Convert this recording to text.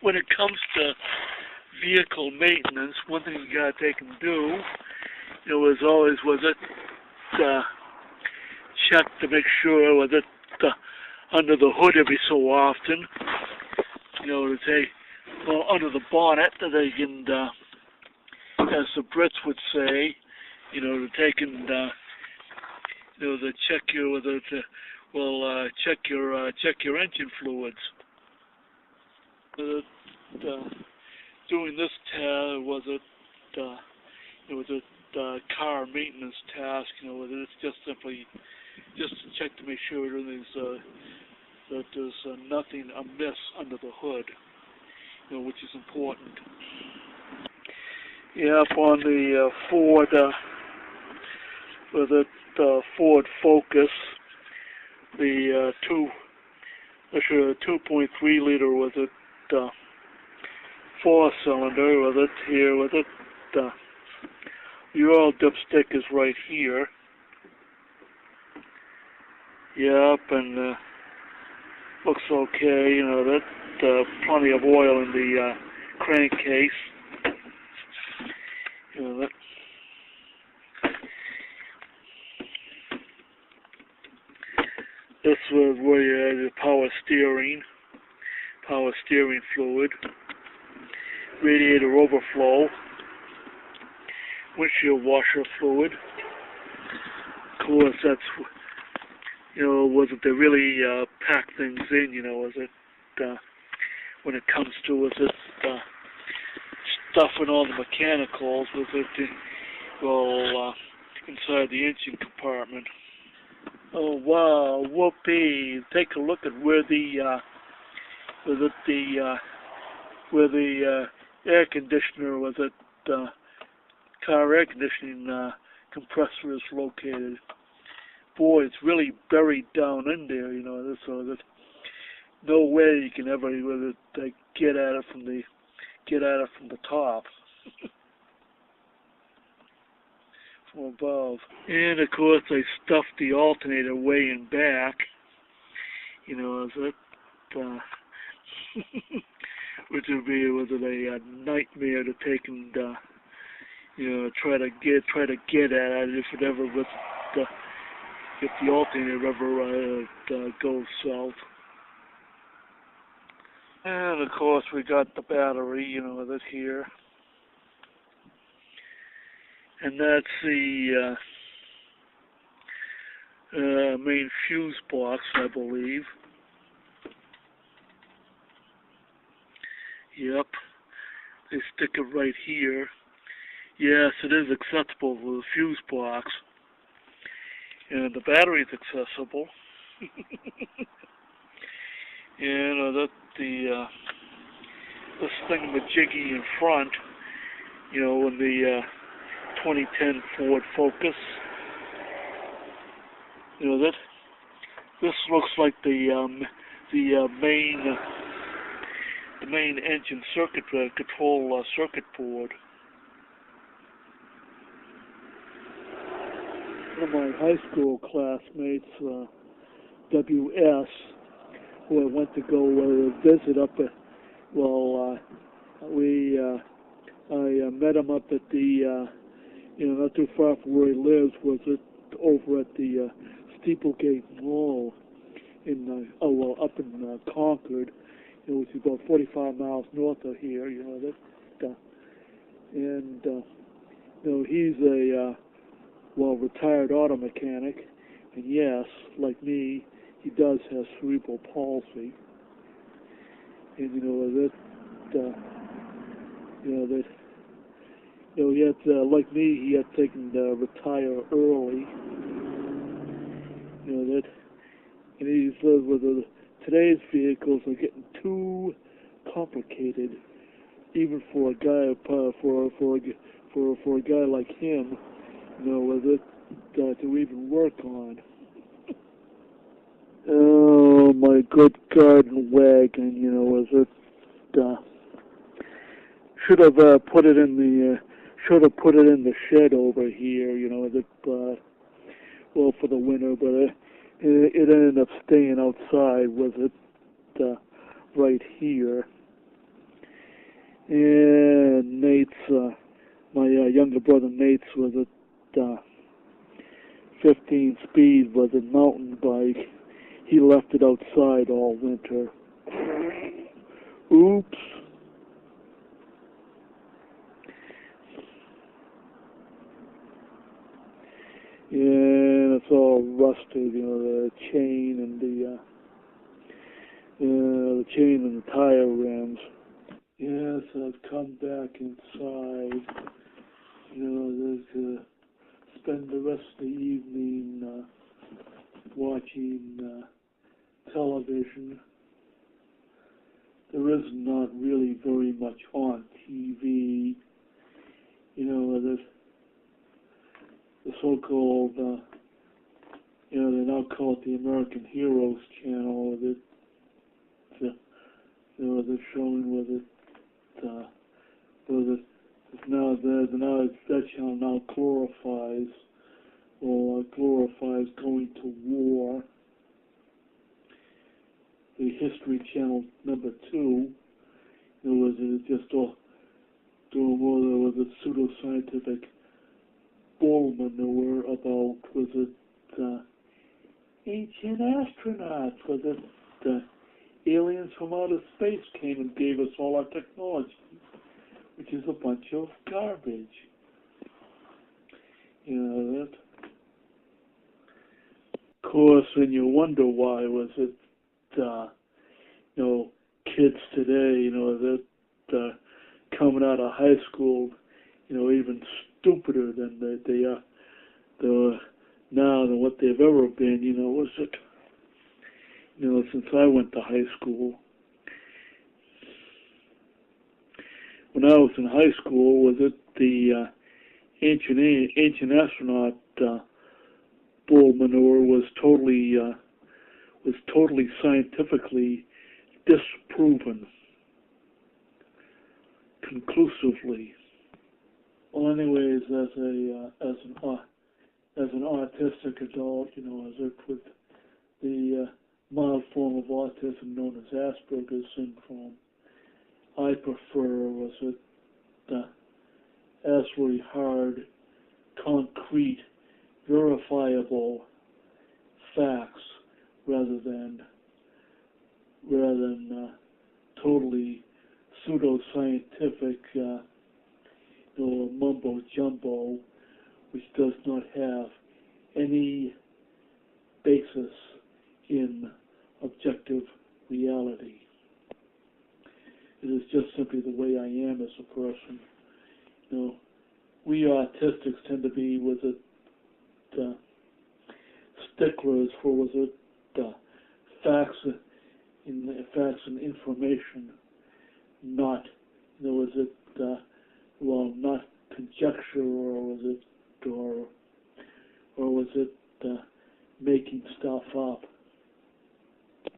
when it comes to vehicle maintenance, one thing you gotta take and do, as always, was it check to make sure was it under the hood every so often, to take under the bonnet that they can, as the Brits would say, to take and to check your check your engine fluids. Doing this was a car maintenance task. It's just simply just to check to make sure that there's nothing amiss under the hood, which is important. Up on the Ford, with the Ford Focus, the 2.3 liter was it 4-cylinder was it here with it. The oil dipstick is right here. Yep, and looks okay. That plenty of oil in the crankcase. That. This was where you had the power steering fluid, radiator overflow, windshield washer fluid. Of course, that's, was it they really pack things in, was it, when it comes to, was it stuffing all the mechanicals, was it, inside the engine compartment. Oh wow, whoopee! Take a look at where the air conditioner was it car air conditioning compressor is located. Boy, it's really buried down in there, so that no way you can ever get at it from the top. From above. And of course I stuffed the alternator way in back, as it which would be a nightmare to take and try to get at it if it ever was if the alternator ever goes south. And of course we got the battery, that's here. And that's the main fuse box, I believe. Yep. They stick it right here. Yes, it is accessible with the fuse box. And the battery is accessible. And this thingamajiggy in front, in the 2010 Ford Focus. This looks like the main engine circuit control circuit board. One of my high school classmates, WS, who I went to go visit up at, I met him up at the not too far from where he lives, was it over at the Steeplegate Mall in up in Concord. Which is about 45 miles north of here. He's a retired auto mechanic, and yes, like me, he does have cerebral palsy. And he had, like me, he had taken retire early. And he says with today's vehicles are getting too complicated, even for a guy for a guy like him, to even work on. Oh, my good garden wagon, should have put it in the shed over here, for the winter, but it ended up staying outside, right here. And my younger brother Nate's was at 15 speed, was a mountain bike. He left it outside all winter. Oops. Yeah, it's all rusted, the chain and the chain and the tire rims. Yes, I've come back inside, to spend the rest of the evening watching television. There is not really very much on TV. The so-called, they now call it the American Heroes channel. They're showing that channel now glorifies going to war. The History Channel #2, it just all doing more with a pseudoscientific bull manure about ancient astronauts, aliens from outer space came and gave us all our technology, which is a bunch of garbage. That. Of course, and you wonder why was it, kids today, that coming out of high school, even stupider than they are now than what they've ever been. Was it, since I went to high school. When I was in high school, was it the ancient astronaut bull manure was totally scientifically disproven conclusively. Well, anyways, as an autistic adult, as it with the mild form of autism known as Asperger's syndrome, I prefer absolutely hard, concrete, verifiable facts rather than totally pseudoscientific mumbo jumbo, which does not have any basis in objective reality. It is just simply the way I am as a person. We autistics tend to be sticklers for facts and information, not not conjecture, or was it making stuff up.